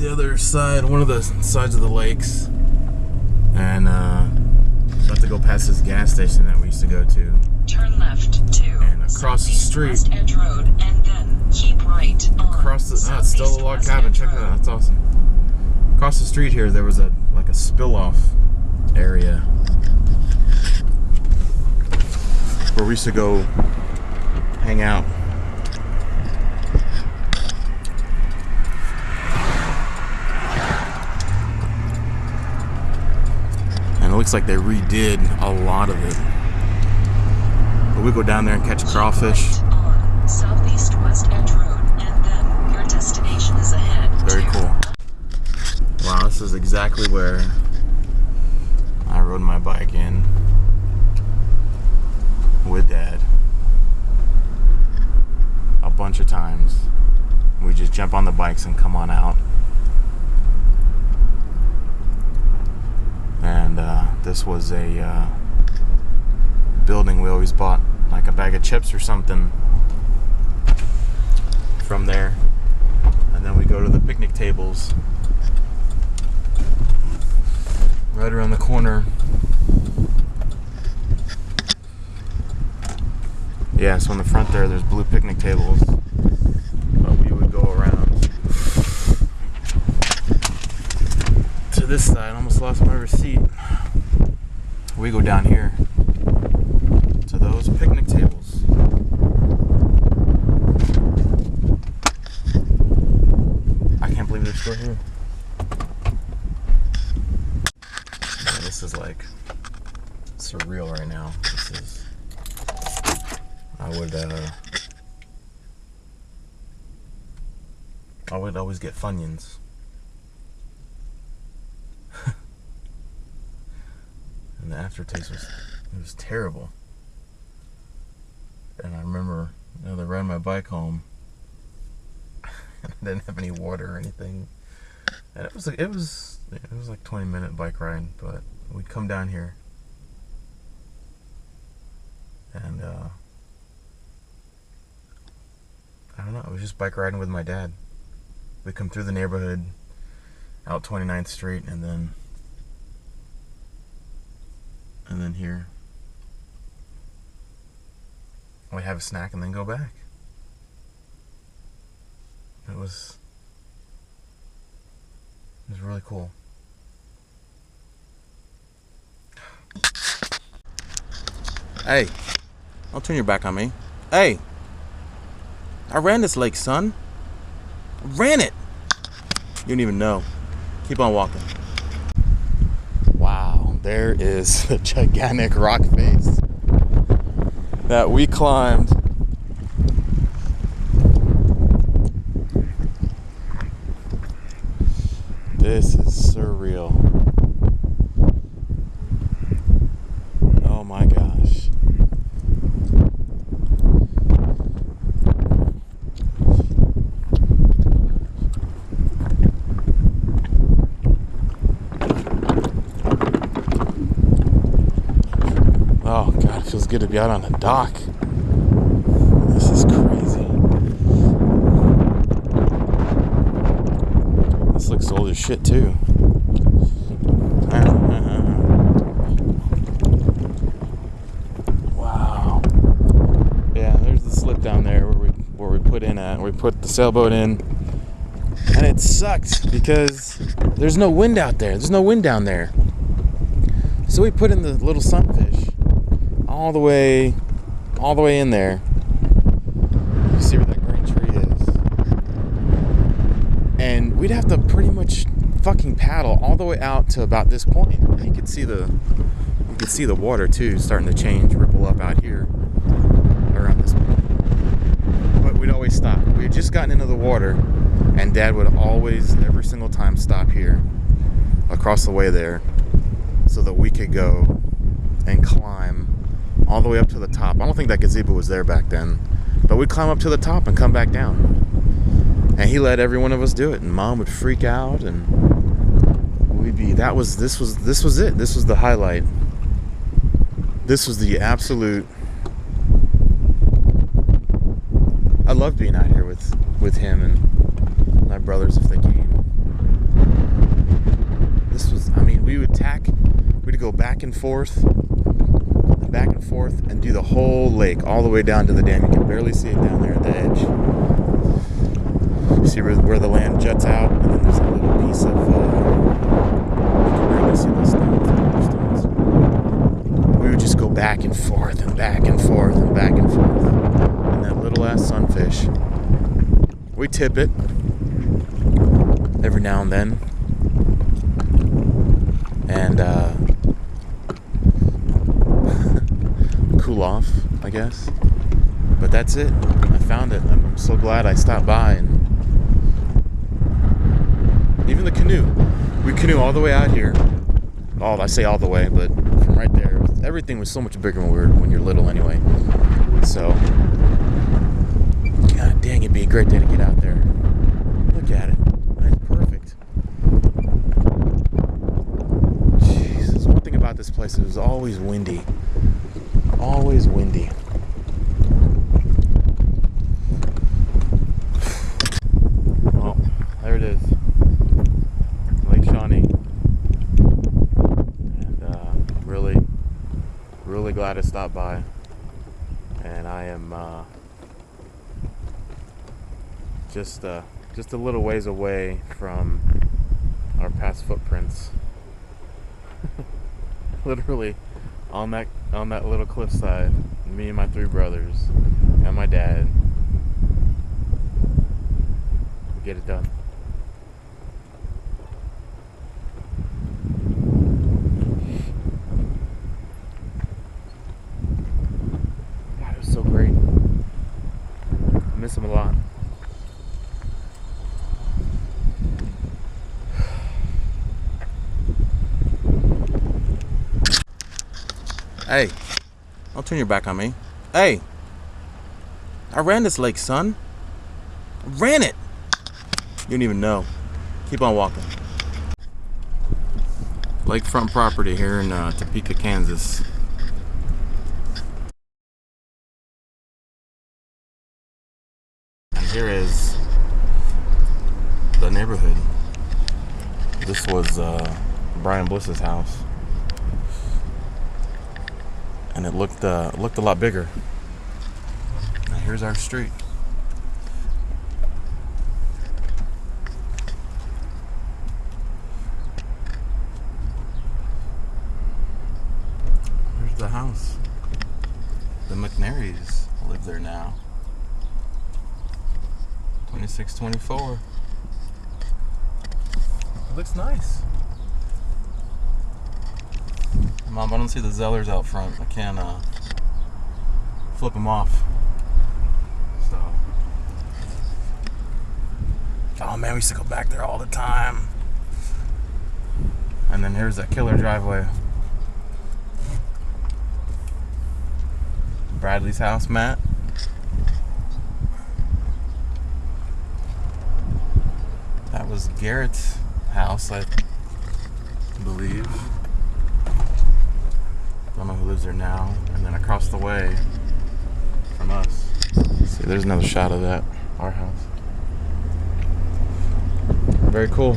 the other side, one of the sides of the lakes, and about to go past this gas station that we used to go to. Turn left to and across the street. West Edge Road, and then keep right on. Across the it's still a log cabin. Check that out. That's awesome. Across the street here, there was a spill-off area where we used to go hang out. And it looks like they redid a lot of it. But we go down there and catch crawfish. Right on Southeast West Edge Road, and then your destination is ahead. Very cool. Wow, this is exactly where I rode my bike in with Dad a bunch of times. We just jump on the bikes and come on out. And this was a building we always bought like a bag of chips or something from there. And then we go to the picnic tables right around the corner. Yeah, so in the front there's blue picnic tables. But we would go around to this side. I almost lost my receipt. We go down here to those picnic tables. I can't believe they're still here. Yeah, this is like surreal right now. This is. I would always get Funyuns. And the aftertaste was terrible. And I remember, I ran my bike home and I didn't have any water or anything. And it was like 20-minute bike ride, but we'd come down here and I don't know, it was just bike riding with my dad. We'd come through the neighborhood, out 29th Street, and then here. We'd have a snack and then go back. It was really cool. Hey, don't turn your back on me. Hey, I ran this lake, son. I ran it. You don't even know. Keep on walking. Wow, there is a gigantic rock face that we climbed. This is surreal. Oh my gosh. Oh God, it feels good to be out on the dock. This is crazy. This looks old as shit too. Wow. Yeah, there's the slip down there where we put in at. We put the sailboat in, and it sucked because there's no wind out there. There's no wind down there. So we put in the little sunfish all the way in there. You see where that great tree is. And we'd have to pretty much fucking paddle all the way out to about this point. And you could see the water too starting to change, ripple up out here around this point. But we'd always stop. We had just gotten into the water, and Dad would always, every single time, stop here across the way there so that we could go and climb all the way up to the top. I don't think that gazebo was there back then, but we'd climb up to the top and come back down. And he let every one of us do it, and Mom would freak out, and this was it. This was the highlight. This was the absolute. I loved being out here with him and my brothers if they came. back and forth, and do the whole lake all the way down to the dam. You can barely see it down there at the edge. You see where the land juts out, and then there's a little piece of, you can barely see the stones. We would just go back and forth and back and forth and back and forth. And that little ass sunfish, we tip it every now and then. And cool off, I guess. But that's it. I found it. I'm so glad I stopped by. And even the canoe. We canoe all the way out here. I say all the way, but from right there, everything was so much bigger when you're little anyway. So, god dang, it'd be a great day to get out there. Look at it. That's perfect. Jesus, one thing about this place, it was always windy. Always windy. Well, there it is. Lake Shawnee. And really glad to stop by. And I am just a little ways away from our past footprints. Literally on that little cliffside, me and my 3 brothers and my dad, we get it done. God, it was so great. I miss him a lot. Hey, don't turn your back on me. Hey, I ran this lake, son. I ran it. You don't even know. Keep on walking. Lakefront property here in Topeka, Kansas. And here is the neighborhood. This was Brian Bliss's house. And it looked a lot bigger. Now here's our street. Here's the house. The McNarys live there now. 2624. It looks nice. Mom, I don't see the Zellers out front. I can't flip them off. So, oh man, we used to go back there all the time. And then here's that killer driveway. Bradley's house, Matt. That was Garrett's house, I believe. Don't know who lives there now. And then across the way from us. See, there's another shot of that, our house. Very cool.